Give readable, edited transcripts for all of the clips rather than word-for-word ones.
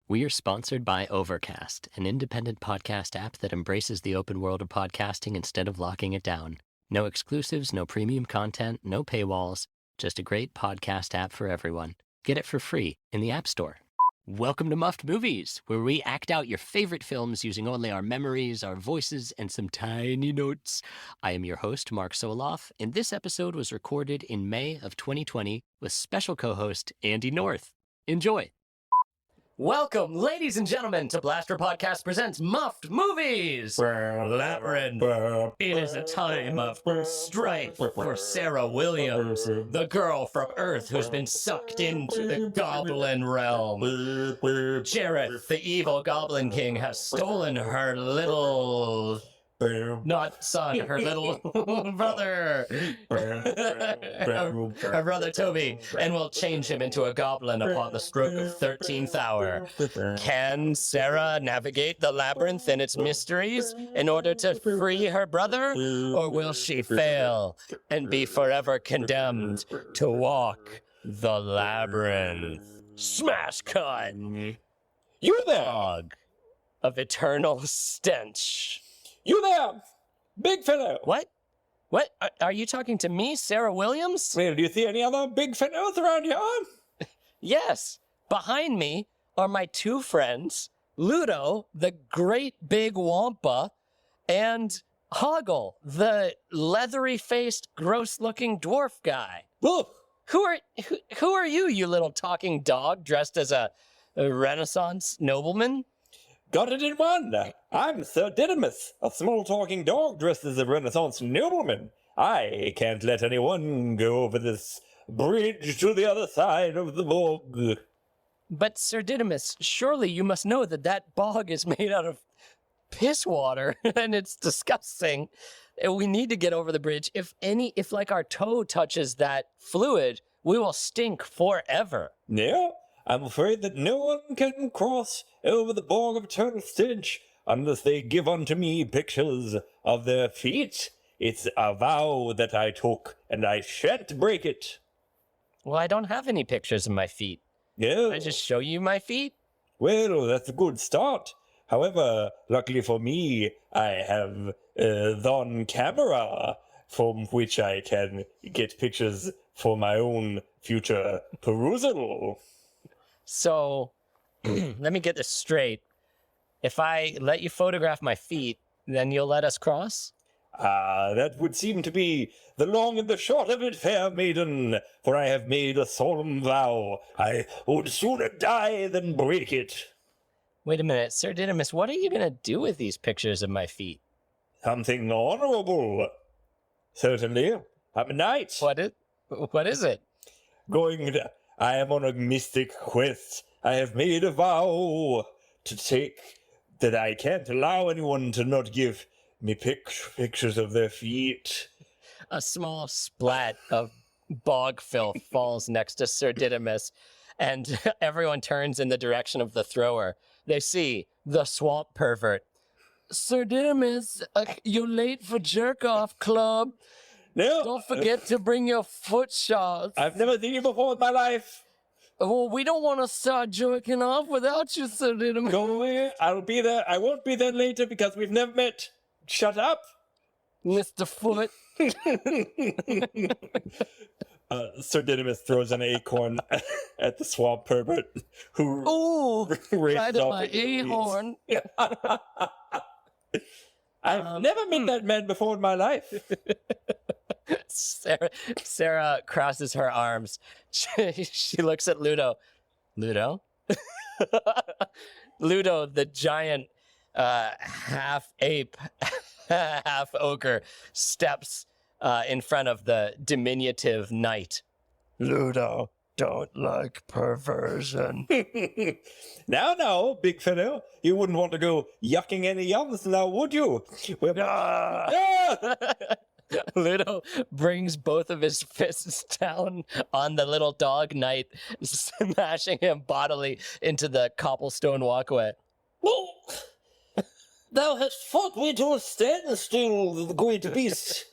We are sponsored by Overcast, an independent podcast app that embraces the open world of podcasting instead of locking it down. No exclusives, no premium content, no paywalls, just a great podcast app for everyone. Get it for free in the App Store. Welcome to Muffed Movies, where we act out your favorite films using only our memories, our voices, and some tiny notes. I am your host, Mark Soloff, and this episode was recorded in May of 2020 with special co-host Andy North. Enjoy! Welcome, ladies and gentlemen, to Blaster Podcast presents Muffed Movies! Labyrinth. It is a time of strife for Sarah Williams, the girl from Earth who's been sucked into the goblin realm. Jareth, the evil goblin king, has stolen her little... not son, her little brother. Her brother Toby, and will change him into a goblin upon the stroke of 13th hour. Can Sarah navigate the labyrinth and its mysteries in order to free her brother? Or will she fail and be forever condemned to walk the labyrinth? Smash cut! You there! Dog of eternal stench. You there! Big fellow! What? What? Are you talking to me, Sarah Williams? Well, do you see any other big fellows around here? Yes. Behind me are my two friends, Ludo, the great big wampa, and Hoggle, the leathery-faced, gross-looking dwarf guy. Woof! Who are you, you little talking dog dressed as a Renaissance nobleman? Got it in one! I'm Sir Didymus, a small talking dog dressed as a Renaissance nobleman. I can't let anyone go over this bridge to the other side of the bog. But, Sir Didymus, surely you must know that that bog is made out of piss water, and it's disgusting. And we need to get over the bridge. If like our toe touches that fluid, we will stink forever. Yeah, I'm afraid that no one can cross over the bog of eternal stench unless they give unto me pictures of their feet. It's a vow that I took, and I shan't break it. Well, I don't have any pictures of my feet. Yeah. I just show you my feet? Well, that's a good start. However, luckily for me, I have the on-camera from which I can get pictures for my own future perusal. So, let me get this straight. If I let you photograph my feet, then you'll let us cross? That would seem to be the long and the short of it, fair maiden, for I have made a solemn vow. I would sooner die than break it. Wait a minute, Sir Didymus, what are you going to do with these pictures of my feet? Something honorable. Certainly. I'm a knight. What is it? I am on a mystic quest. I have made a vow to take that I can't allow anyone to not give me pictures of their feet. A small splat of bog filth falls next to Sir Didymus, and everyone turns in the direction of the thrower. They see the swamp pervert. Sir Didymus, you're late for jerk-off club. No. Don't forget to bring your foot shots. I've never seen you before in my life. Well, we don't want to start jerking off without you, Sir Didymus. Go away. I'll be there. I won't be there later because we've never met. Shut up. Mr. Foot. Sir Didymus throws an acorn at the swamp pervert who Ooh, right at my a horn. I've never met that man before in my life. Sarah crosses her arms. She looks at Ludo. Ludo? Ludo, the giant half ape, half ogre, steps in front of the diminutive knight. Ludo, don't like perversion. Now, big fellow, you wouldn't want to go yucking any yums now, would you? Ludo brings both of his fists down on the little dog knight, smashing him bodily into the cobblestone walkway. Oh, thou hast fought me to a standstill, the great beast.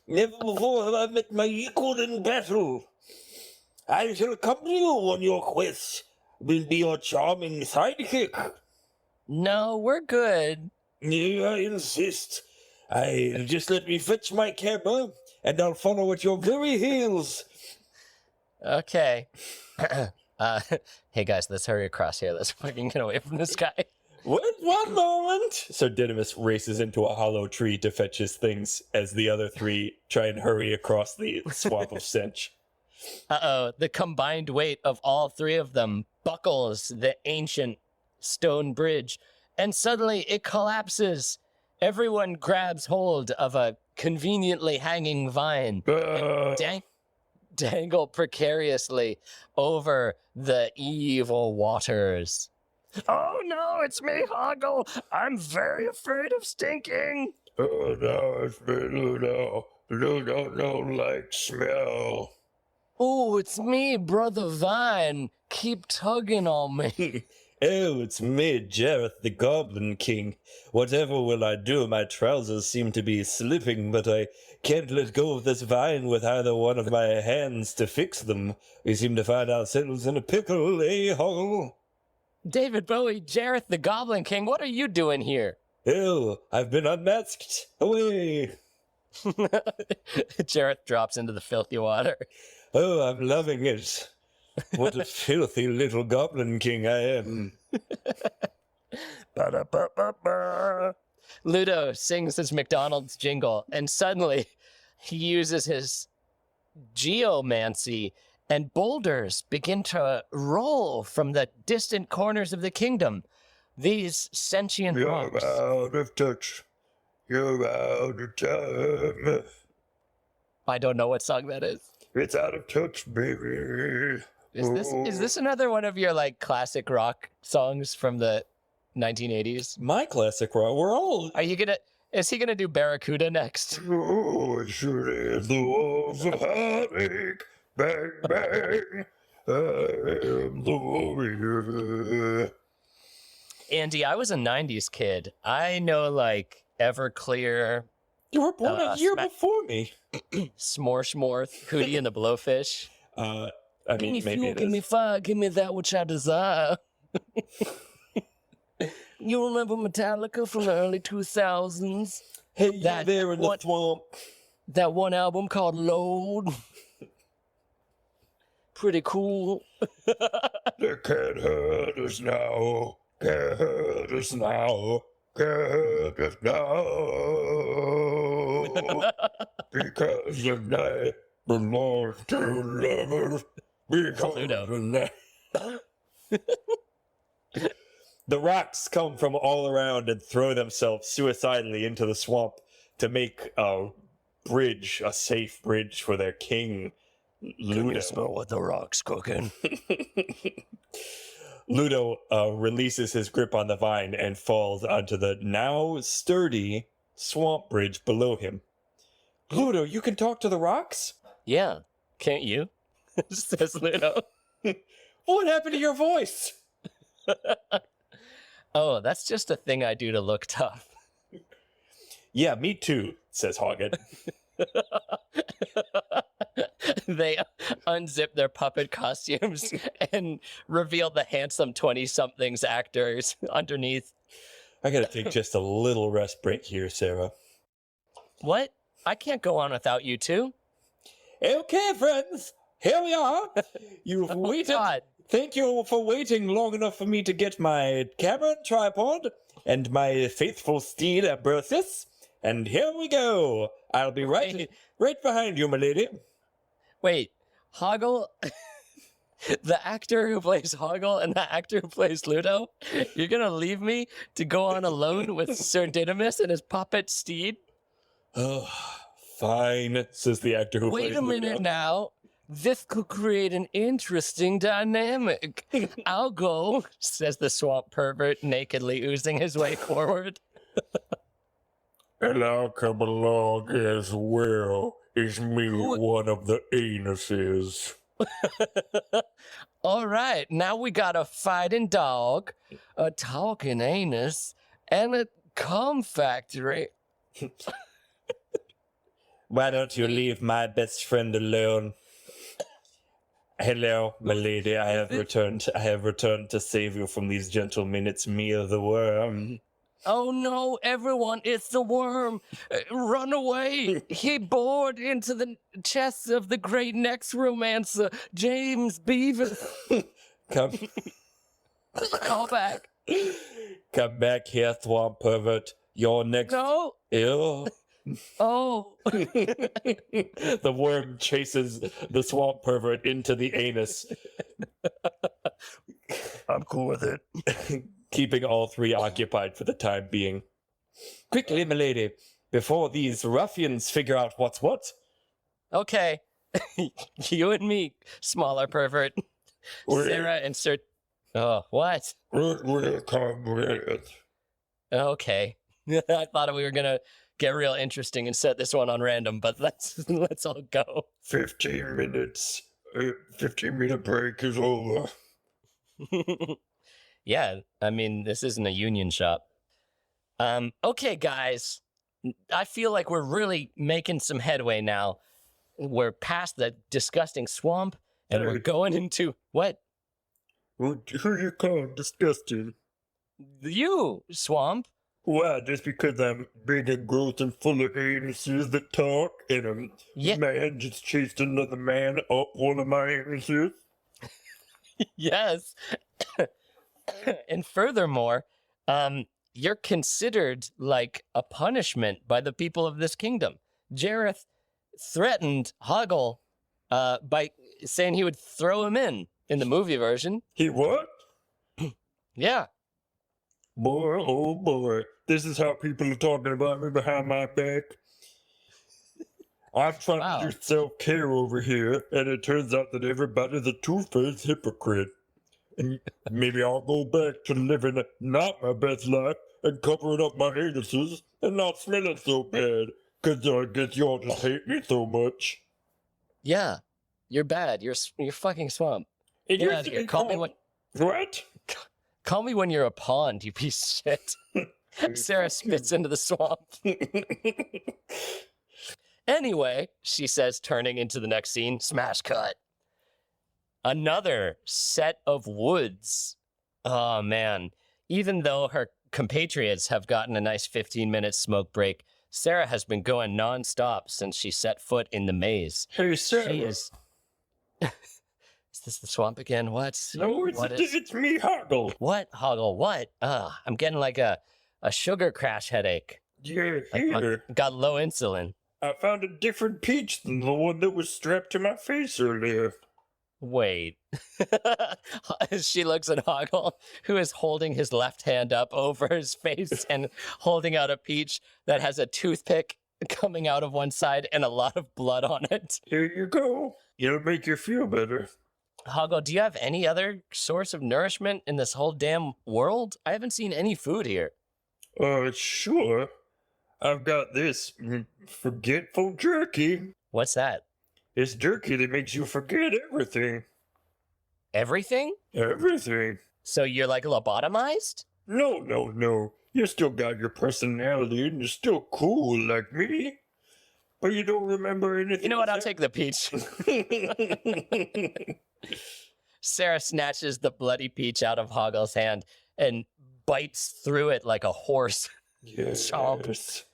Never before have I met my equal in battle. I shall accompany you on your quest. will be your charming sidekick. No, we're good. I insist. Just let me fetch my camera, and I'll follow at your very heels. Okay. Hey guys, let's hurry across here. Let's fucking get away from this guy. Wait one moment! So Didymus races into a hollow tree to fetch his things as the other three try and hurry across the swamp of stench. Uh-oh, the combined weight of all three of them buckles the ancient stone bridge, and suddenly it collapses. Everyone grabs hold of a conveniently hanging vine and dangle precariously over the evil waters. Oh no, it's me, Hoggle. I'm very afraid of stinking. Oh no, it's me, Ludo. Ludo don't like smell. Oh, it's me, Brother Vine. Keep tugging on me. Oh, it's me, Jareth the Goblin King. Whatever will I do? My trousers seem to be slipping, but I can't let go of this vine with either one of my hands to fix them. We seem to find ourselves in a pickle, eh, Hoggle? David Bowie, Jareth the Goblin King, what are you doing here? Oh, I've been unmasked. Away. Jareth drops into the filthy water. Oh, I'm loving it. What a filthy little Goblin King I am. Ba-da-ba-ba-ba. Ludo sings his McDonald's jingle, and suddenly he uses his geomancy, and boulders begin to roll from the distant corners of the kingdom. These sentient rocks. You're out of touch. You're out of time. I don't know what song that is. It's out of touch, baby. Is this another one of your like classic rock songs from the 1980s? My classic rock. We're all. Is he gonna do Barracuda next? Oh, it sure is the walls of heartache. Bang, bang. I am the warrior. Andy, I was a 90s kid. I know like Everclear, You were born a year before me. S'more Schmorth, Hootie and the Blowfish. I Give me mean, maybe fuel, it give me is. fire, give me that which I desire. You remember Metallica from the early 2000s? Hey, you that there in the one- swamp. That one album called Load. Pretty cool. They can't hurt us now. Can't hurt us now. Can't hurt us now. Because the night belongs to lovers. Because Pluto. the night. The rocks come from all around and throw themselves suicidally into the swamp to make a bridge, a safe bridge for their king, Ludo. Smell what the rock's cooking. Ludo releases his grip on the vine and falls onto the now sturdy swamp bridge below him. Ludo, you can talk to the rocks? Yeah, can't you? Says Ludo. What happened to your voice? Oh, that's just a thing I do to look tough. Yeah, me too, says Hoggett. They unzip their puppet costumes and reveal the handsome 20-somethings actors underneath. I gotta take just a little rest break here, Sarah. What? I can't go on without you two. Okay, friends, here we are. You've waited. God. Thank you for waiting long enough for me to get my camera and tripod and my faithful steed Berthus. And here we go. I'll be right behind you, my lady. Wait, Hoggle, the actor who plays Hoggle and the actor who plays Ludo, you're gonna leave me to go on alone with Sir Didymus and his puppet steed? Oh, fine, says the actor who plays Wait a minute now. This could create an interesting dynamic. I'll go, says the swamp pervert, nakedly oozing his way forward. And I'll come along as well. It's me, one of the anuses. All right, now we got a fighting dog, a talking anus, and a cum factory. Why don't you leave my best friend alone? Hello, my lady. I have returned. I have returned to save you from these gentle minutes, Mia the worm. Oh no, everyone, it's the worm. Run away. He bored into the chests of the great next romancer, James Beavis. Come, Call back. come back here, swamp pervert. Your next. No. Ew. Oh. The worm chases the swamp pervert into the anus. I'm cool with it. Keeping all three occupied for the time being. Quickly, milady, before these ruffians figure out what's what. Okay. You and me, smaller pervert. Sarah, insert. Oh, what? Okay. I thought we were going to get real interesting and set this one on random, but let's all go. 15 minutes. 15-minute break is over. Yeah, I mean, this isn't a union shop. Okay, guys. I feel like we're really making some headway now. We're past the disgusting swamp, and we're going into... What? Who you call disgusting? You, swamp. Why, just because I'm big and gross and full of anuses that talk, and a man just chased another man up one of my anuses? Yes. And furthermore, you're considered like a punishment by the people of this kingdom. Jareth threatened Hoggle by saying he would throw him in the movie version. He what? Yeah. Boy, oh boy, this is how people are talking about me behind my back. I'm trying to do self-care over here, and it turns out that everybody's a two-faced hypocrite. And maybe I'll go back to living not my best life and covering up my anuses and not smelling so bad, because I guess y'all just hate me so much. Yeah, you're bad. You're fucking swamp. Get out of here. Call me when... What? Call me when you're a pond, you piece of shit. Sarah spits into the swamp. Anyway, she says, turning into the next scene, smash cut. Another set of woods. Oh, man. Even though her compatriots have gotten a nice 15-minute smoke break, Sarah has been going nonstop since she set foot in the maze. Hey, Sarah. She is... Is this the swamp again? What? No, it's me, Hoggle. What, Hoggle? What? I'm getting like a sugar crash headache. Yeah, here. Got low insulin. I found a different peach than the one that was strapped to my face earlier. Wait. She looks at Hoggle, who is holding his left hand up over his face and holding out a peach that has a toothpick coming out of one side and a lot of blood on it. Here you go. It'll make you feel better. Hoggle, do you have any other source of nourishment in this whole damn world? I haven't seen any food here. Sure. I've got this forgetful jerky. What's that? It's jerky that makes you forget everything. Everything? Everything. So you're like lobotomized? No. You still got your personality and you're still cool like me. But you don't remember anything. You know what? I'll take the peach. Sarah snatches the bloody peach out of Hoggle's hand and bites through it like a horse. Yes. Chomp.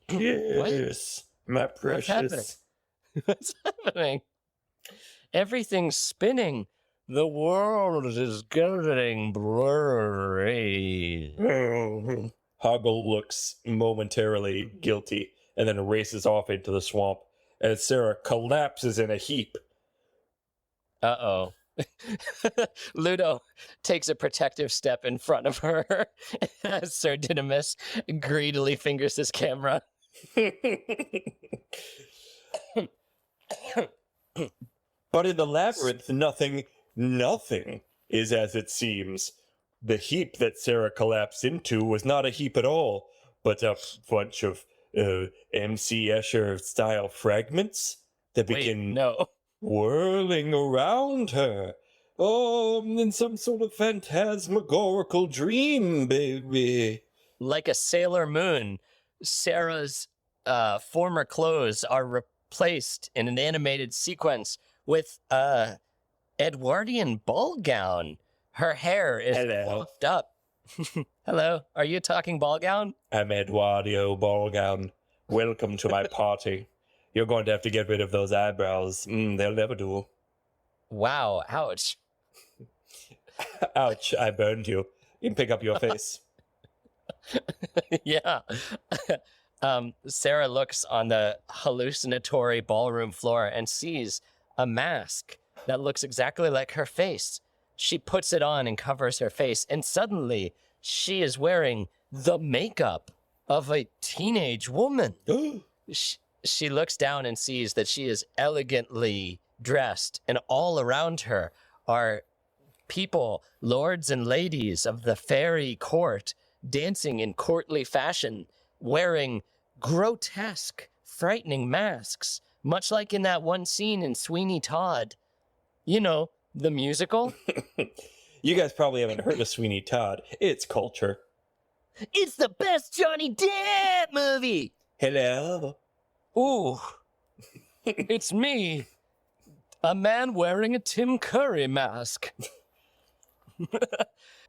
Yes. My precious. What's happening? Everything's spinning. The world is getting blurry. Hoggle looks momentarily guilty and then races off into the swamp, and Sarah collapses in a heap. Uh-oh. Ludo takes a protective step in front of her as Sir Didymus greedily fingers his camera. But in the labyrinth, nothing is as it seems. The heap that Sarah collapsed into was not a heap at all, but a bunch of MC Escher-style fragments that begin whirling around her. Oh, in some sort of phantasmagorical dream, baby. Like a Sailor Moon, Sarah's former clothes are replaced in an animated sequence with Edwardian ball gown. Her hair is puffed up. Hello, are you talking ball gown? I'm Eduardo Ballgown. Welcome to my party. You're going to have to get rid of those eyebrows. They'll never do. Wow, ouch. Ouch, I burned you. You can pick up your face. Yeah. Sarah looks on the hallucinatory ballroom floor and sees a mask that looks exactly like her face. She puts it on and covers her face, and suddenly she is wearing the makeup of a teenage woman. She looks down and sees that she is elegantly dressed, and all around her are people, lords and ladies of the fairy court, dancing in courtly fashion, wearing grotesque, frightening masks, much like in that one scene in Sweeney Todd. You know, the musical. You guys probably haven't heard of Sweeney Todd. It's culture. It's the best Johnny Depp movie! Hello. Ooh, it's me, a man wearing a Tim Curry mask.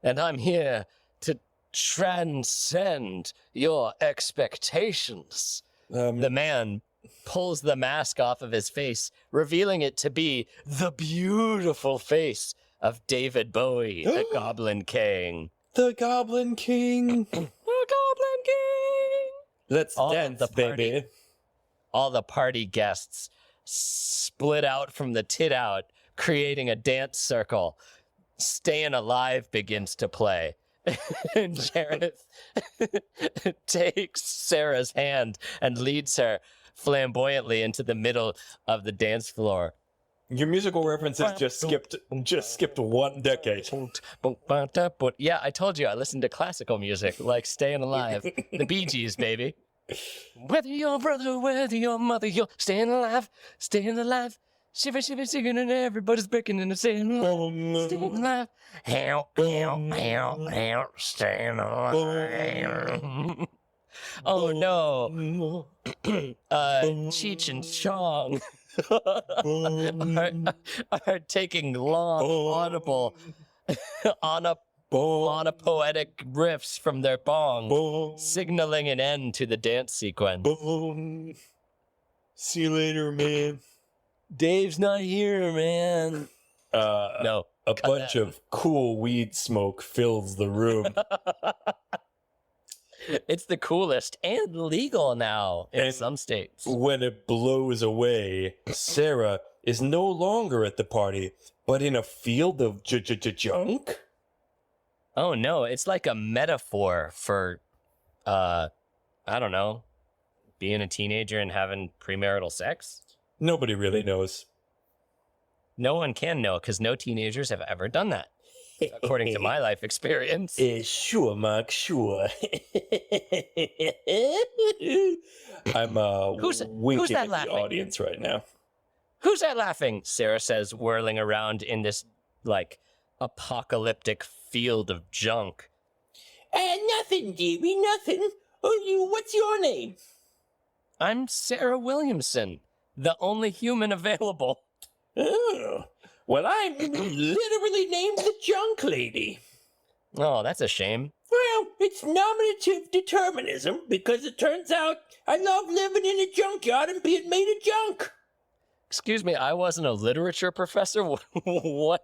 And I'm here to transcend your expectations. The man pulls the mask off of his face, revealing it to be the beautiful face of David Bowie, the Goblin King. The Goblin King. The Goblin King! Let's dance, baby. All the party guests split out from the tit out, creating a dance circle. Staying Alive begins to play. And Jareth takes Sarah's hand and leads her flamboyantly into the middle of the dance floor. Your musical references just skipped one decade. Yeah, I told you I listened to classical music, like Staying Alive. The Bee Gees, baby. Whether your brother, whether your mother, you're staying alive, staying alive. Shiver, shiver, singing, and everybody's breaking and staying alive, staying alive. Staying alive. Oh no. Cheech and Chong are taking long, audible, monopoetic riffs from their bong, signaling an end to the dance sequence. See you later, man. Dave's not here, man. No. A bunch of cool weed smoke fills the room. It's the coolest and legal now in some states. When it blows away, Sarah is no longer at the party, but in a field of junk? Oh no, it's like a metaphor for, I don't know, being a teenager and having premarital sex? Nobody really knows. No one can know, because no teenagers have ever done that, according to my life experience. Sure, Mark, sure. I'm winking at the audience right now. Who's that laughing? Sarah says, whirling around in this, like, apocalyptic field of junk. Nothing, dearie, nothing. What's your name? I'm Sarah Williamson, the only human available. Oh, well, I'm literally named the Junk Lady. Oh, that's a shame. Well, it's nominative determinism, because it turns out I love living in a junkyard and being made of junk. Excuse me, I wasn't a literature professor. What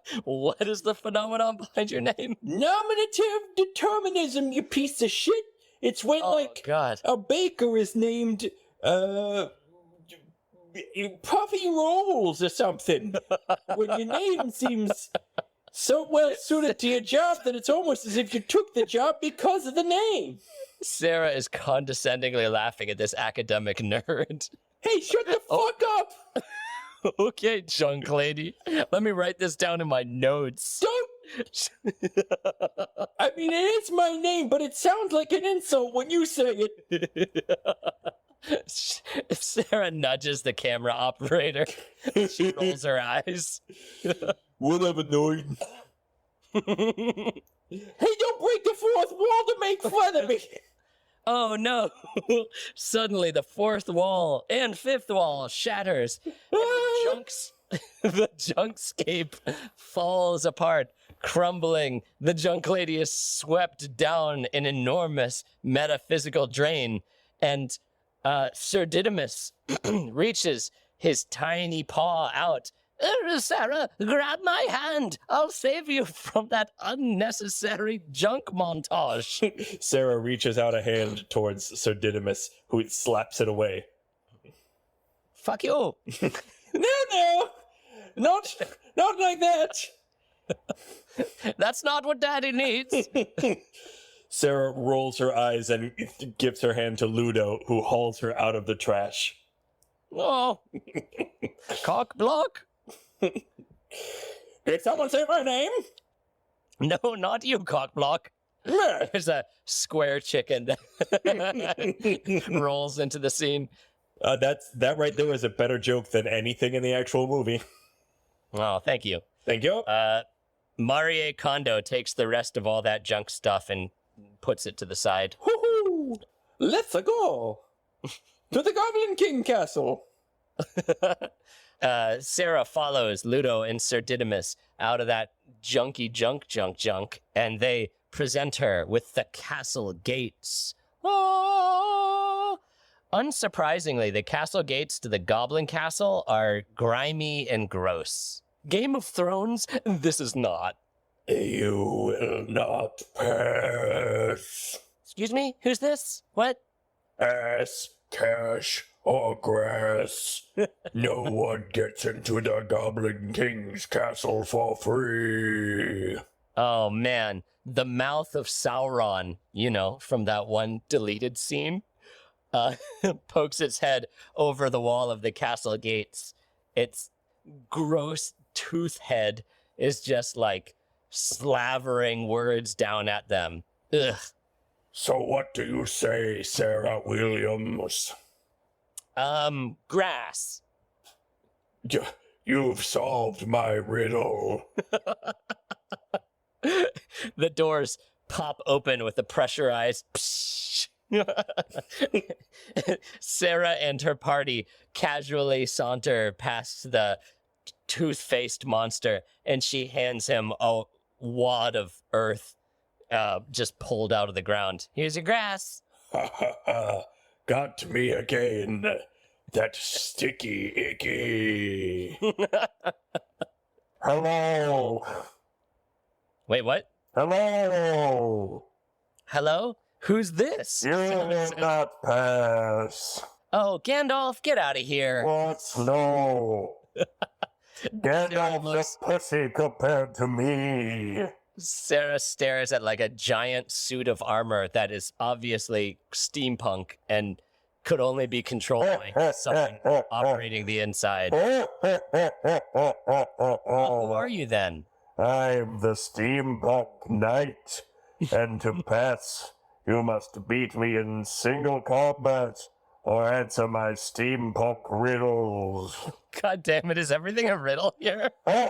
is the phenomenon behind your name? Nominative determinism, you piece of shit. It's when, God. a baker is named, Puffy Rolls or something. When your name seems so well suited to your job that it's almost as if you took the job because of the name. Sarah is condescendingly laughing at this academic nerd. Hey, shut the fuck up! Okay, junk lady. Let me write this down in my notes. Don't! I mean, it is my name, but it sounds like an insult when you say it. Sarah nudges the camera operator. She rolls her eyes. Whatever, Noid. Hey, don't break the fourth wall to make fun of me. Oh no! Suddenly the fourth wall and fifth wall shatters, and the The junkscape falls apart, crumbling. The junk lady is swept down an enormous metaphysical drain, and Sir Didymus reaches his tiny paw out. Sarah, grab my hand. I'll save you from that unnecessary junk montage. Sarah reaches out a hand towards Sir Didymus, who slaps it away. Fuck you. No, not like that. That's not what Daddy needs. Sarah rolls her eyes and gives her hand to Ludo, who hauls her out of the trash. Oh, cock block? Did someone say my name? No, not you, cock block. There's a square chicken that rolls into the scene. That right there is a better joke than anything in the actual movie. Oh, thank you. Thank you. Marie Kondo takes the rest of all that junk stuff and puts it to the side. Woohoo! Let's go to the Goblin King Castle. Sarah follows Ludo and Sir Didymus out of that junky junk, and they present her with the castle gates. Ah! Unsurprisingly, the castle gates to the Goblin Castle are grimy and gross. Game of Thrones? This is not. You will not pass. Excuse me? Who's this? What? Ass, cash, or grass. No one gets into the Goblin King's castle for free. Oh, man. The mouth of Sauron, you know, from that one deleted scene, pokes its head over the wall of the castle gates. Its gross tooth head is just like slavering words down at them. Ugh. So what do you say, Sarah Williams? Grass. You've solved my riddle. The doors pop open with a pressurized psh. Sarah and her party casually saunter past the tooth-faced monster, and she hands him a wad of earth just pulled out of the ground. Here's your grass. Got me again. That sticky icky. Hello. Wait, what? Hello. Hello? Who's this? You will not pass. Oh, Gandalf, get out of here. What? No. Gandalf's looks- a pussy compared to me. Sarah stares at like a giant suit of armor that is obviously steampunk and could only be controlled by someone operating the inside. Who are you then? I'm the steampunk knight, and to pass, you must beat me in single combat or answer my steampunk riddles. God damn it, is everything a riddle here? All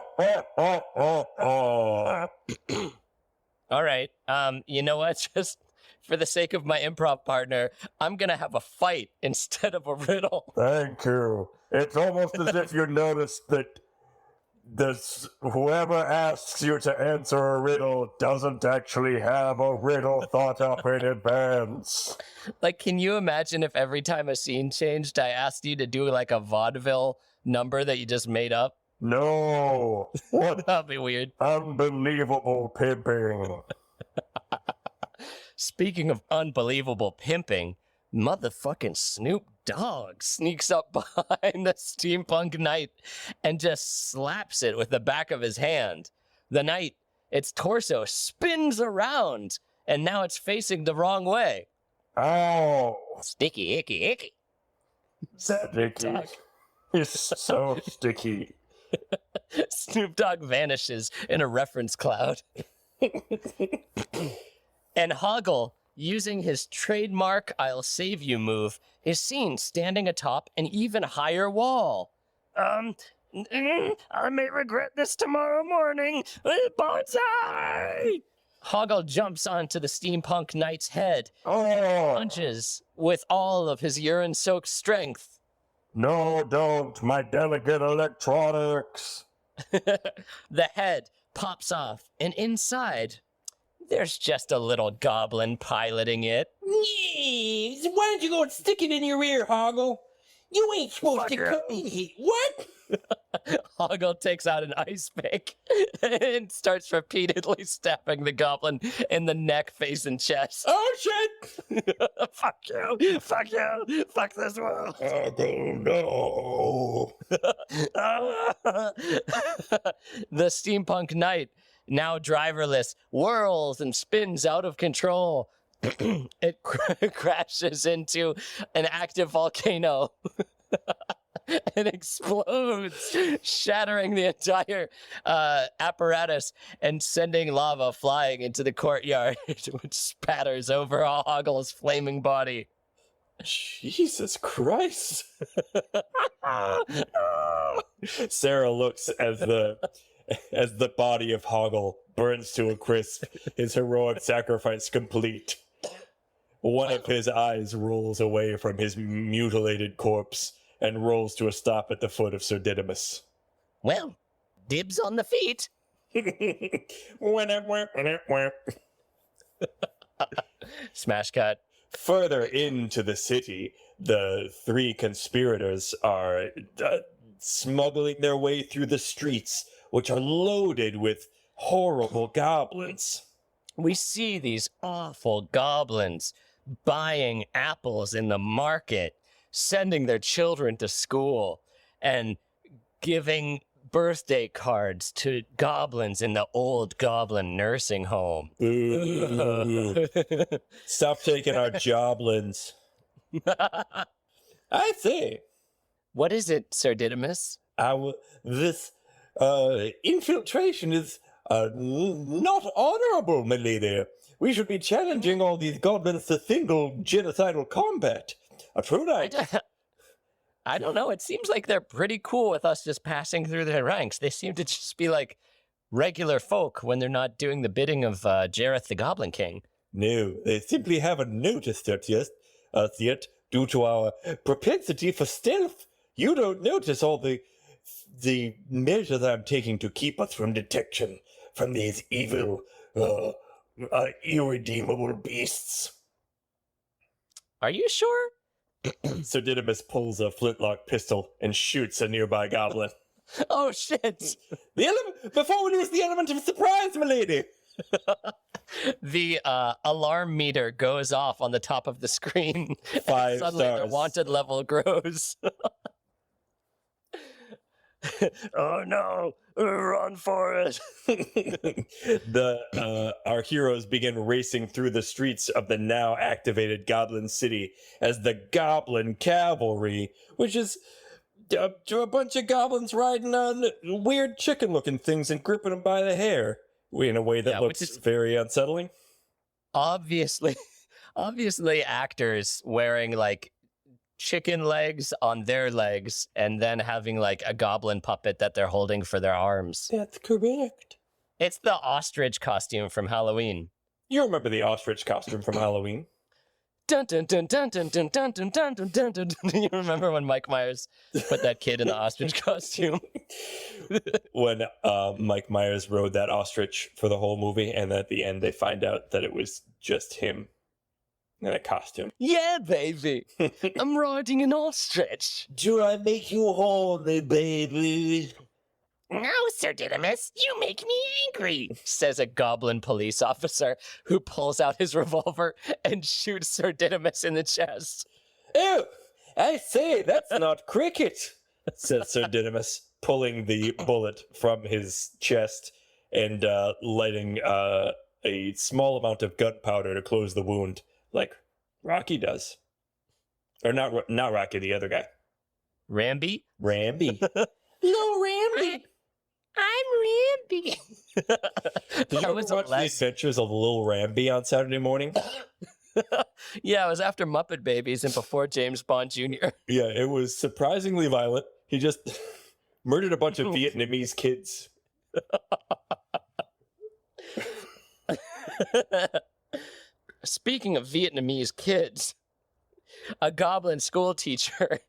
right, you know what? Just for the sake of my improv partner, I'm gonna have a fight instead of a riddle. Thank you. It's almost as if you noticed that whoever asks you to answer a riddle doesn't actually have a riddle thought up in advance. Like, can you imagine if every time a scene changed, I asked you to do like a vaudeville number that you just made up? No. What That'd be weird. unbelievable pimping. Speaking of unbelievable pimping, motherfucking Snoop Dogg sneaks up behind the steampunk knight and just slaps it with the back of his hand. The knight, its torso spins around, and now it's facing the wrong way. Ow. Sticky, icky, icky. Sticky. It's so sticky. Snoop Dogg vanishes in a reference cloud. And Hoggle, using his trademark I'll save you move, is seen standing atop an even higher wall. I may regret this tomorrow morning. Bonsai! Hoggle jumps onto the steampunk knight's head, Oh. punches with all of his urine-soaked strength. No, don't, my delicate electronics. The head pops off, and inside, there's just a little goblin piloting it. Why don't you go and stick it in your ear, Hoggle? You ain't supposed to come in here. What? Hoggle takes out an ice pick and starts repeatedly stabbing the goblin in the neck, face, and chest. Oh, shit! Fuck you! Fuck you! Fuck this world! Hoggle, no. The steampunk knight, now driverless, whirls and spins out of control. It crashes into an active volcano and explodes, shattering the entire apparatus and sending lava flying into the courtyard, which spatters over Hoggle's flaming body. Jesus Christ. Sarah looks as the body of Hoggle burns to a crisp, his heroic sacrifice complete. One of his eyes rolls away from his mutilated corpse and rolls to a stop at the foot of Sir Didymus. Well, dibs on the feet. Smash cut. Further into the city, the three conspirators are smuggling their way through the streets, which are loaded with horrible goblins. We see these awful goblins buying apples in the market, sending their children to school, and giving birthday cards to goblins in the old goblin nursing home. Stop taking our joblins. I say. What is it, Sir Didymus? This infiltration is not honorable, milady. We should be challenging all these goblins to single genocidal combat. A true knight. I don't know. It seems like they're pretty cool with us just passing through their ranks. They seem to just be like regular folk when they're not doing the bidding of Jareth the Goblin King. No, they simply haven't noticed us yet due to our propensity for stealth. You don't notice all the measures I'm taking to keep us from detection from these evil, irredeemable beasts. Are you sure? Sir Didymus pulls a flintlock pistol and shoots a nearby goblin. Oh, shit! Before we lose the element of surprise, milady! The alarm meter goes off on the top of the screen. 5 Suddenly stars. their wanted level grows. Oh no, run for it. Our heroes begin racing through the streets of the now activated Goblin City as the Goblin Cavalry, which is a bunch of goblins riding on weird chicken-looking things and gripping them by the hair in a way that looks very unsettling. Obviously actors wearing like chicken legs on their legs and then having like a goblin puppet that they're holding for their arms. That's correct. It's the ostrich costume from Halloween. You remember the ostrich costume from Halloween? Dun dun dun dun dun dun dun dun dun dun dun dun. You remember when Mike Myers put that kid in the ostrich costume? When Mike Myers rode that ostrich for the whole movie, and at the end they find out that it was just him in a costume. Yeah, baby. I'm riding an ostrich. Do I make you horny, baby? No, Sir Didymus, you make me angry, says a goblin police officer who pulls out his revolver and shoots Sir Didymus in the chest. Oh, I say, that's not cricket, says Sir Didymus, pulling the bullet from his chest and lighting a small amount of gunpowder to close the wound, like Rocky does. Or not Rocky, the other guy. Ramby? Ramby. No, Ramby. I'm Ramby. Did you ever watch the Adventures of Little Ramby on Saturday morning? Yeah, it was after Muppet Babies and before James Bond Jr. Yeah, it was surprisingly violent. He just murdered a bunch of Vietnamese kids. Speaking of Vietnamese kids, a goblin school teacher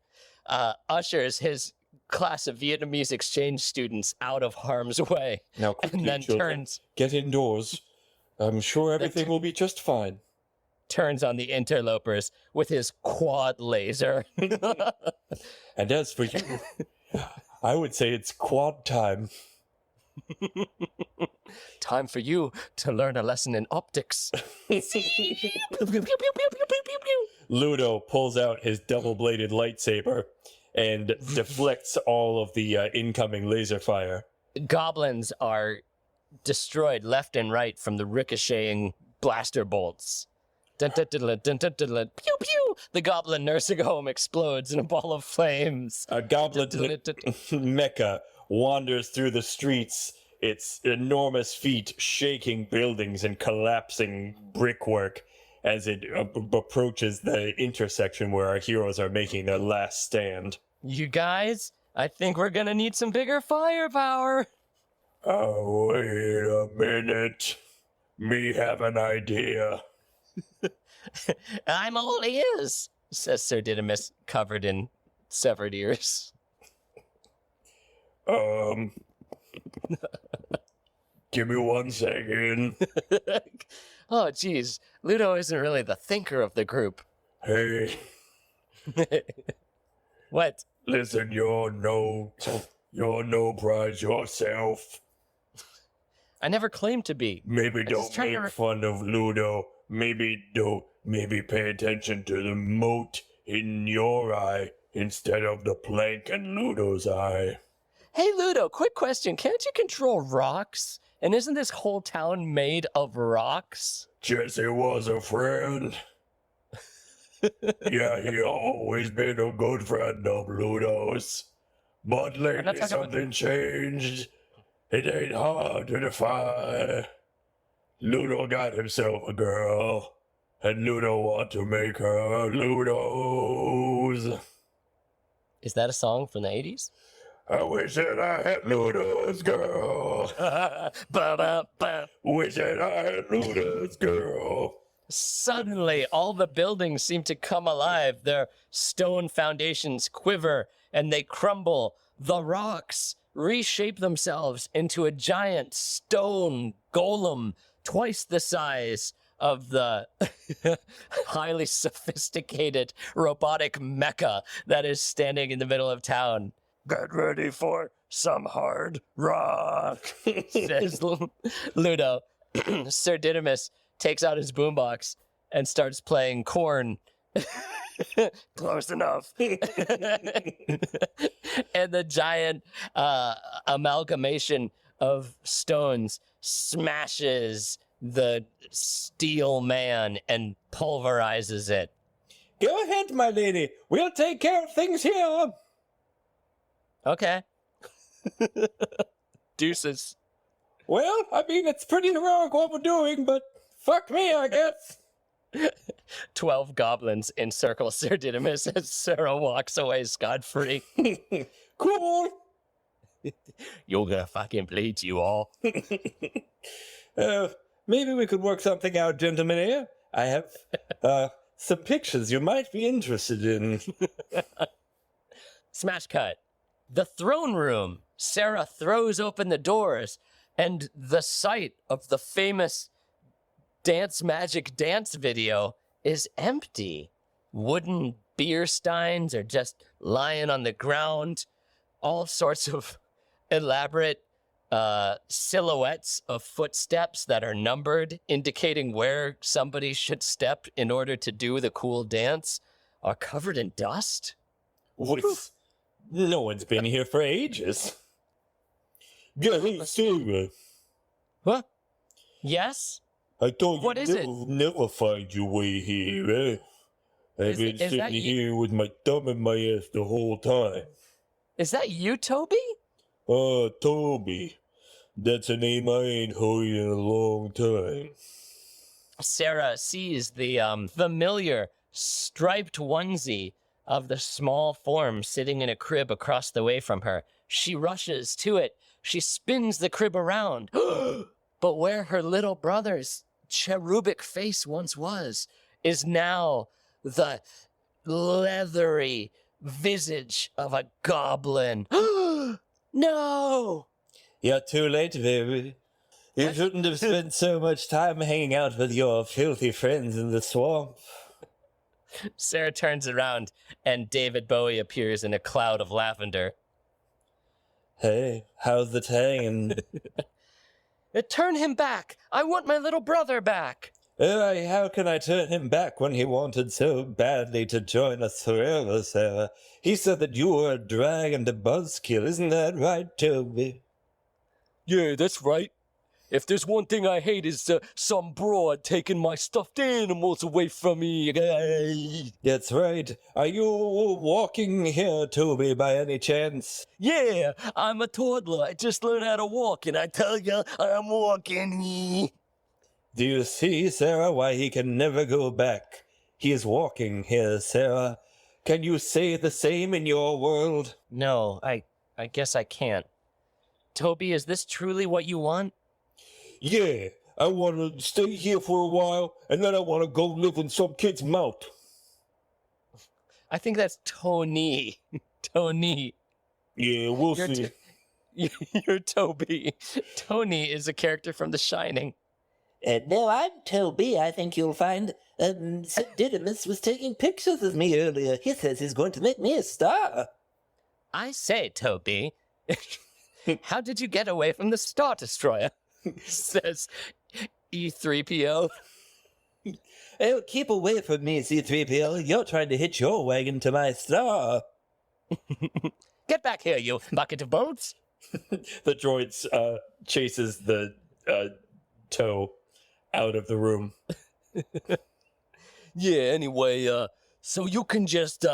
ushers his class of Vietnamese exchange students out of harm's way. Now quickly, And then children, get indoors. I'm sure everything will be just fine. Turns on the interlopers with his quad laser. And as for you, I would say it's quad time. Time for you to learn a lesson in optics. Ludo pulls out his double-bladed lightsaber and deflects all of the incoming laser fire. Goblins are destroyed left and right from the ricocheting blaster bolts. Dun, dun, dun, dun, dun, dun, dun, dun. Pew pew! The goblin nursing home explodes in a ball of flames. A goblin Dun, dun, dun, dun. mecha wanders through the streets, its enormous feet shaking buildings and collapsing brickwork as it approaches the intersection where our heroes are making their last stand. You guys, I think we're gonna need some bigger firepower. Oh, wait a minute. Me have an idea. I'm all ears, says Sir Didymus, covered in severed ears. Give me 1 second. Oh, geez. Ludo isn't really the thinker of the group. Hey, What? listen, you're no prize yourself. I never claimed to be. Maybe just don't trying to make fun of Ludo. Maybe pay attention to the mote in your eye instead of the plank in Ludo's eye. Hey, Ludo, quick question. Can't you control rocks? And isn't this whole town made of rocks? Jesse was a friend. Yeah, he always been a good friend of Ludo's. But lately talking about- something changed. It ain't hard to defy. Ludo got himself a girl, and Ludo want to make her Ludo's. Is that a song from the 80s? I wish that I had Ludo's girl. Ba-da-ba. Wish that I had Ludo's girl. Suddenly, all the buildings seem to come alive. Their stone foundations quiver and they crumble. The rocks reshape themselves into a giant stone golem, twice the size of the highly sophisticated robotic mecha that is standing in the middle of town. Get ready for some hard rock, says Ludo. Sir Didymus takes out his boombox and starts playing Corn. Close enough. And the giant amalgamation of stones smashes the steel man and pulverizes it. Go ahead, my lady. We'll take care of things here. Okay. Deuces. Well, I mean, it's pretty heroic what we're doing, but fuck me, I guess. 12 goblins encircle Sir Didymus as Sarah walks away scot-free. Cool. You're gonna fucking bleed, you all. Maybe we could work something out, gentlemen here. I have some pictures you might be interested in. Smash cut. The throne room. Sarah throws open the doors, and the site of the famous Dance Magic dance video is empty. Wooden beer steins are just lying on the ground. All sorts of elaborate silhouettes of footsteps that are numbered, indicating where somebody should step in order to do the cool dance, are covered in dust. What? No one's been here for ages. Hey, Sarah. What? Yes? I thought What is it? you'd never find your way here, eh? I've been is that sitting you? here with my thumb in my ass the whole time. Is that you, Toby? Toby. That's a name I ain't heard in a long time. Sarah sees the familiar striped onesie of the small form sitting in a crib across the way from her. She rushes to it. She spins the crib around. But where her little brother's cherubic face once was is now the leathery, visage of a goblin. No! You're too late, baby. You shouldn't have spent so much time hanging out with your filthy friends in the swamp. Sarah turns around, and David Bowie appears in a cloud of lavender. Hey, how's the tang? Turn him back! I want my little brother back! How can I turn him back when he wanted so badly to join us forever, Sarah? He said that you were a drag and a buzzkill. Isn't that right, Toby? Yeah, that's right. If there's one thing I hate is some broad taking my stuffed animals away from me. That's right. Are you walking here, Toby, by any chance? Yeah, I'm a toddler. I just learned how to walk, and I tell you, I'm walking. Do you see, Sarah, why he can never go back? He is walking here, Sarah. Can you say the same in your world? No, I guess I can't. Toby, is this truly what you want? Yeah, I want to stay here for a while, and then I want to go live in some kid's mouth. I think that's Tony. Tony. Yeah, we'll see. You're Toby. Tony is a character from The Shining. No, I'm Toby. I think you'll find Sir Didymus was taking pictures of me earlier. He says he's going to make me a star. I say, Toby, how did you get away from the Star Destroyer? Says E3PO. Oh, keep away from me, C-3PO. You're trying to hitch your wagon to my star. Get back here, you bucket of bolts. The droids chases the toe out of the room. Yeah, anyway, so you can just,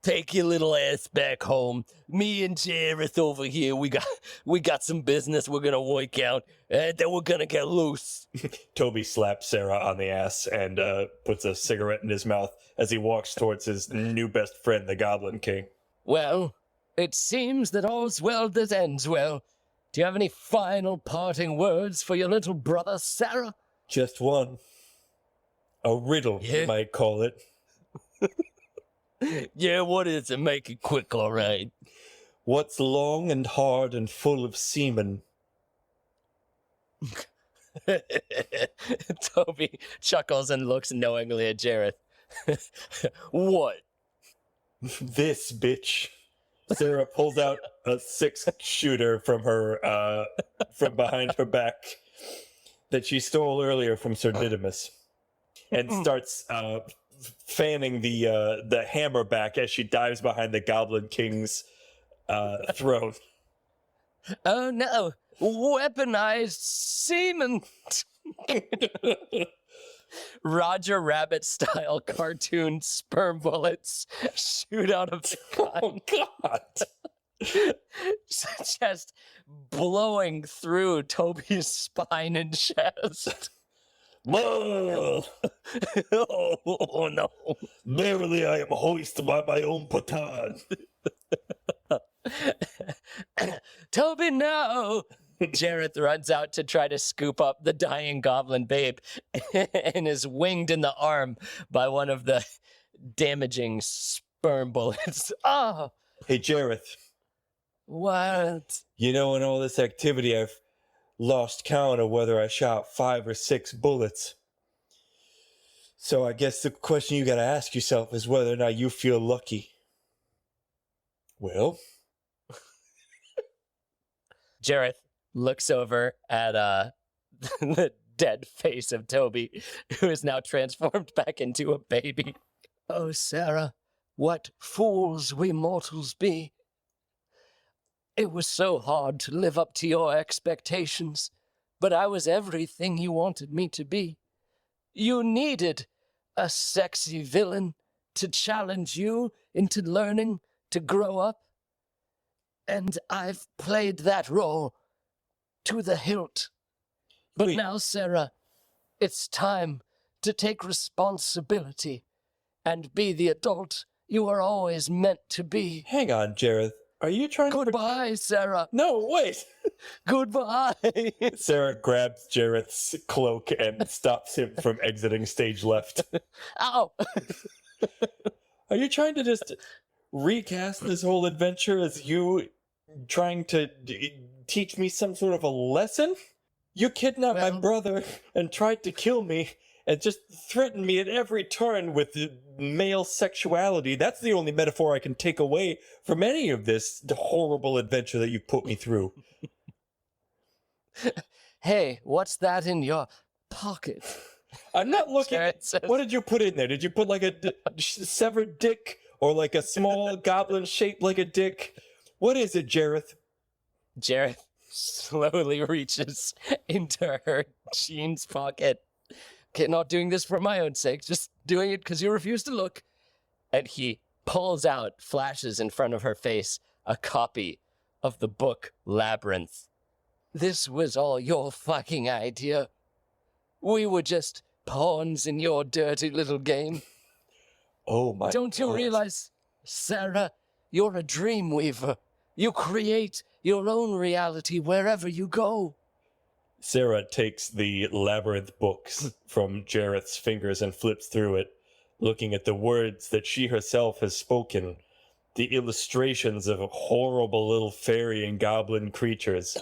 take your little ass back home. Me and Jareth over here, we got some business we're gonna work out, and then we're gonna get loose. Toby slaps Sarah on the ass and puts a cigarette in his mouth as he walks towards his new best friend, the Goblin King. Well, it seems that all's well that ends well. Do you have any final parting words for your little brother, Sarah? Just one. A riddle, you might call it. Yeah, what is it? Make it quick, all right. What's long and hard and full of semen? Toby chuckles and looks knowingly at Jareth. What? This bitch. Sarah pulls out a 6-shooter from her, from behind her back that she stole earlier from Sir Didymus, and starts fanning the hammer back as she dives behind the Goblin King's throne. Oh no! Weaponized semen! Roger Rabbit style cartoon sperm bullets shoot out of the gun. Oh God! Just blowing through Toby's spine and chest. Oh no. Verily I am hoisted by my own petard. Toby, no! Jareth runs out to try to scoop up the dying goblin babe and is winged in the arm by one of the damaging sperm bullets. Oh! Hey, Jareth. What? You know, in all this activity, I've lost count of whether I shot 5 or 6 bullets. So I guess the question you gotta ask yourself is whether or not you feel lucky. Well? Jareth looks over at the dead face of Toby, who is now transformed back into a baby. Oh, Sarah, what fools we mortals be. It was so hard to live up to your expectations, but I was everything you wanted me to be. You needed a sexy villain to challenge you into learning to grow up. And I've played that role to the hilt. But Wait. now, Sarah, it's time to take responsibility and be the adult you are always meant to be. Hang on, Jareth. Are you trying to... Goodbye, Sarah. No, wait! Goodbye. Sarah grabs Jareth's cloak and stops him from exiting stage left. Ow. Are you trying to just recast this whole adventure as you trying to teach me some sort of a lesson? You kidnapped my brother and tried to kill me and just threatened me at every turn with male sexuality. That's the only metaphor I can take away from any of this horrible adventure that you put me through. Hey, what's that in your pocket? I'm not looking. Says, what did you put in there? Did you put like a severed dick or like a small goblin shaped like a dick? What is it, Jareth? Jareth slowly reaches into her jeans pocket. Okay, not doing this for my own sake, just doing it because you refuse to look. And he pulls out, flashes in front of her face, a copy of the book Labyrinth. This was all your fucking idea. We were just pawns in your dirty little game. Oh my God. Don't you realize, Sarah, you're a dream weaver. You create your own reality wherever you go. Sarah takes the Labyrinth books from Jareth's fingers and flips through it, looking at the words that she herself has spoken, the illustrations of horrible little fairy and goblin creatures,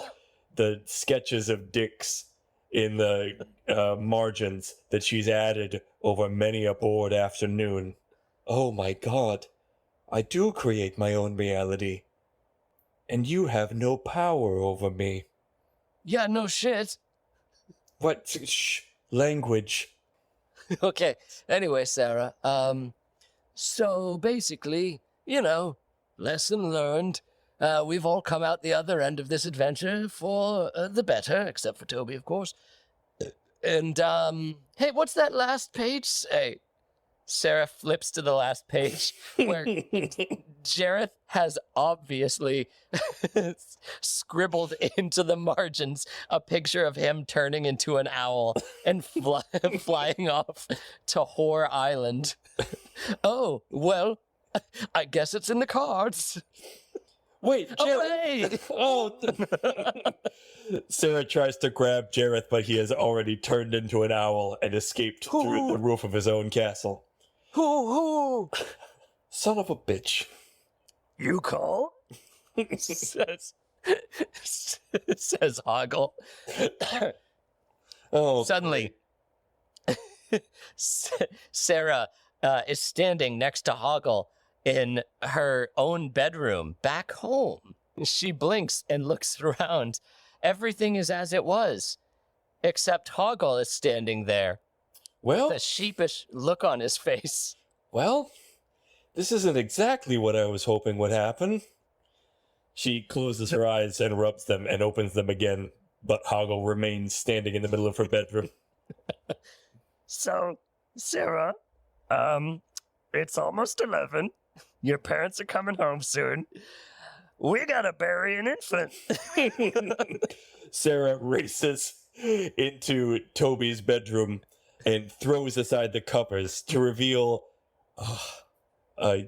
the sketches of dicks in the margins that she's added over many a bored afternoon. Oh my God, I do create my own reality, and you have no power over me. Yeah, no shit. What? Shh. Language. Okay, anyway, Sarah, so basically, you know, lesson learned. We've all come out the other end of this adventure for the better, except for Toby, of course. And, hey, what's that last page say? Sarah flips to the last page where Jareth has obviously scribbled into the margins a picture of him turning into an owl and flying off to Whore Island. Oh, well, I guess it's in the cards. Wait, Jareth. Oh. Sarah tries to grab Jareth, but he has already turned into an owl and escaped through the roof of his own castle. Son of a bitch. You call? says Hoggle. Oh. Suddenly, Sarah is standing next to Hoggle in her own bedroom back home. She blinks and looks around. Everything is as it was, except Hoggle is standing there. Well, with a sheepish look on his face. Well, this isn't exactly what I was hoping would happen. She closes her eyes and rubs them and opens them again, but Hoggle remains standing in the middle of her bedroom. So, Sarah, it's almost 11. Your parents are coming home soon. We gotta bury an infant. Sarah races into Toby's bedroom and throws aside the covers to reveal a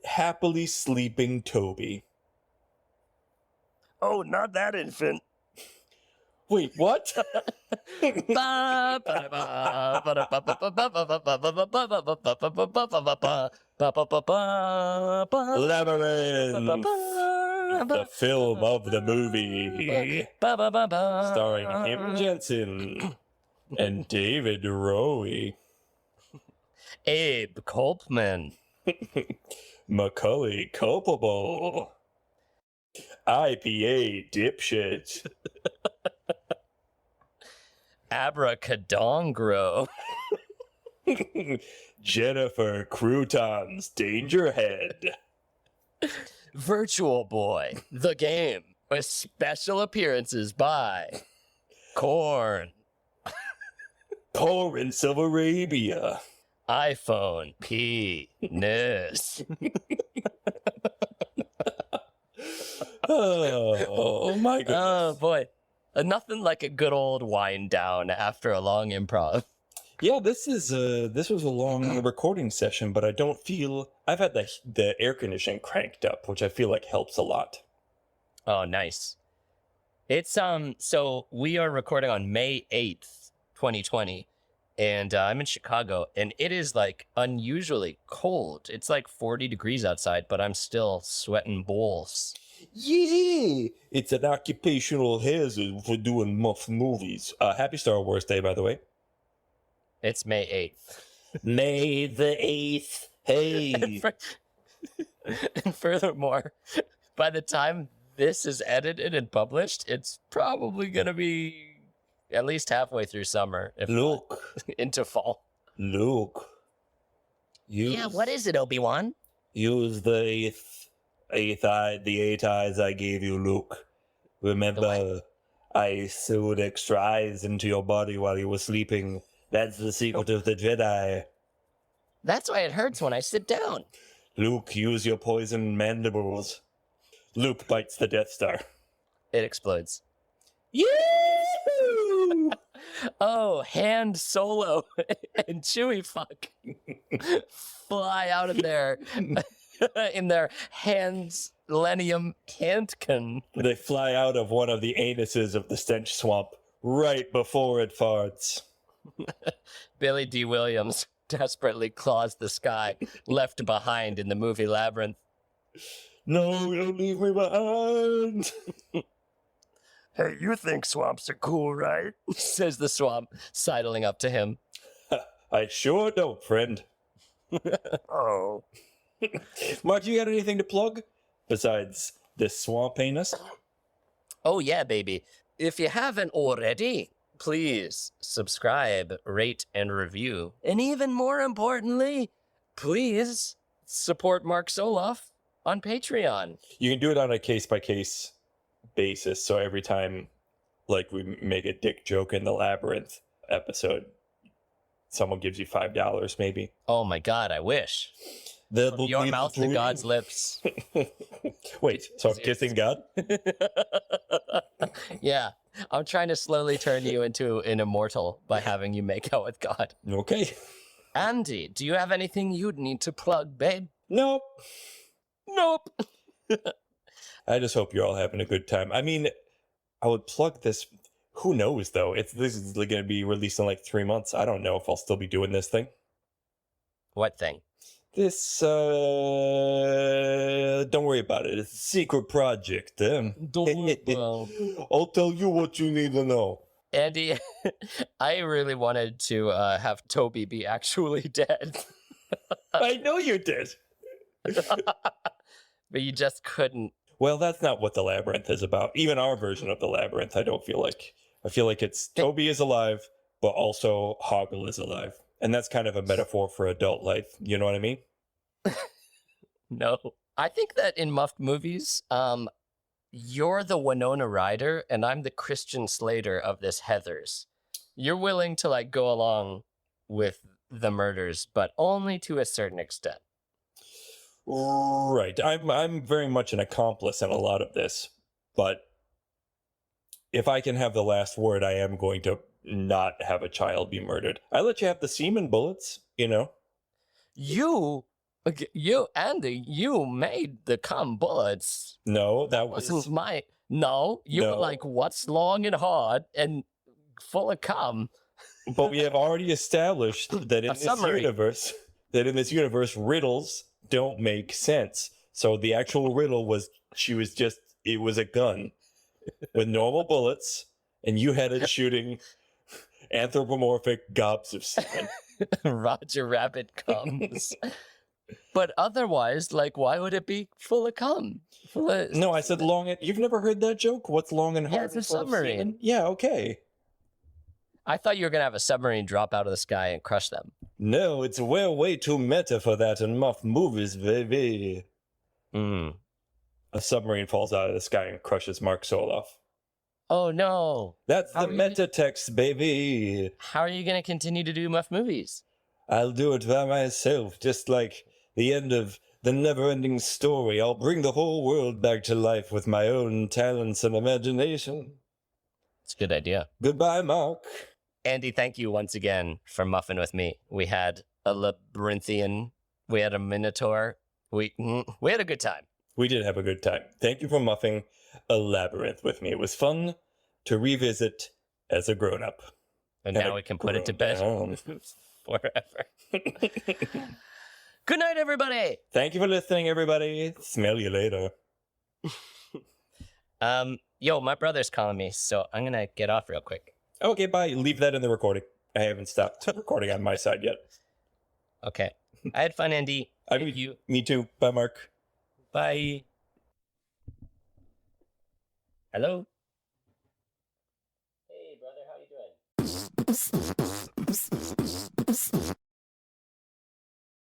happily sleeping Toby. Oh, not that infant. Wait, what? Labyrinth, the film of the movie, starring Kim Jensen and David Rowe, Abe Kolpman, Macaulay Culpable, IPA Dipshit, Abracadongro, Jennifer Croutons Dangerhead, Virtual Boy, the game, with special appearances by Korn, Torrance of Arabia, iPhone Penis. Oh my goodness. Oh boy. Nothing like a good old wind down after a long improv. Yeah, this was a long recording session, but I don't feel I've had the air conditioning cranked up, which I feel like helps a lot. Oh, nice. It's so we are recording on May 8th, 2020, and I'm in Chicago, and it is like unusually cold. It's like 40 degrees outside, but I'm still sweating balls. Yeah, it's an occupational hazard for doing muff movies. Happy Star Wars Day, by the way. It's May 8th. May the 8th. Hey. And furthermore, by the time this is edited and published, it's probably going to be at least halfway through summer, if Look. not into fall. Look. What is it, Obi-Wan? Use the eighth eye, the 8 eyes I gave you, Luke. Remember, I sewed extra eyes into your body while you were sleeping. That's the secret of the Jedi. That's why it hurts when I sit down. Luke, use your poison mandibles. Luke bites the Death Star. It explodes. Yeah! Oh, Han Solo and Chewie fuck fly out of there in their hands Lenium Handkin. They fly out of one of the anuses of the stench swamp right before it farts. Billy D. Williams desperately claws the sky, left behind in the movie Labyrinth. No, don't leave me behind. Hey, you think swamps are cool, right? Says the swamp, sidling up to him. I sure don't, friend. Oh. Mark, you got anything to plug besides this swamp anus? Oh, yeah, baby. If you haven't already, please subscribe, rate, and review. And even more importantly, please support Mark Soloff on Patreon. You can do it on a case-by-case basis, so every time, like, we make a dick joke in the Labyrinth episode, someone gives you $5, maybe. Oh my God, I wish. From your mouth to God's lips. Wait, so I'm kissing God? Yeah, I'm trying to slowly turn you into an immortal by having you make out with God. Okay. Andy, do you have anything you'd need to plug, babe? Nope. Nope. I just hope you're all having a good time. I mean, I would plug this. Who knows, though? This is going to be released in like 3 months. I don't know if I'll still be doing this thing. What thing? This, don't worry about it. It's a secret project. I'll tell you what you need to know. Andy, I really wanted to have Toby be actually dead. I know you did. But you just couldn't. Well, that's not what the Labyrinth is about. Even our version of the Labyrinth, I don't feel like. I feel like it's Toby is alive, but also Hoggle is alive. And that's kind of a metaphor for adult life. You know what I mean? No. I think that in Muffed movies, you're the Winona Ryder and I'm the Christian Slater of this Heathers. You're willing to like go along with the murders, but only to a certain extent. Right. I'm very much an accomplice in a lot of this, but if I can have the last word, I am going to not have a child be murdered. I let you have the semen bullets, you know. You, Andy, you made the cum bullets. No, that Wasn't my. No, you were No. like, what's long and hard and full of cum? But we have already established that in A this summary. universe, riddles don't make sense. So the actual riddle was it was a gun with normal bullets, and you had it shooting anthropomorphic gobs of semen. Roger Rabbit comes. But otherwise, like, why would it be full of cum? No, I said long and... You've never heard that joke? What's long and Yeah, hard? it's a and full of submarine. semen? Yeah, okay. I thought you were going to have a submarine drop out of the sky and crush them. No, it's way too meta for that in Muff movies, baby. Mm. A submarine falls out of the sky and crushes Mark Soloff. Oh, no. That's How the are you- meta text, baby. How are you going to continue to do Muff movies? I'll do it by myself, just like the end of the never-ending story. I'll bring the whole world back to life with my own talents and imagination. It's a good idea. Goodbye, Mark. Andy, thank you once again for muffing with me. We had a labyrinthian. We had a minotaur. We had a good time. We did have a good time. Thank you for muffing a labyrinth with me. It was fun to revisit as a grown-up. And now we can put it to bed forever. Good night, everybody. Thank you for listening, everybody. Smell you later. Yo, my brother's calling me, so I'm gonna get off real quick. Okay, bye. Leave that in the recording. I haven't stopped recording on my side yet. Okay. I had fun, Andy. Thank you. Me too. Bye, Mark. Bye. Hello? Hey, brother, how you doing?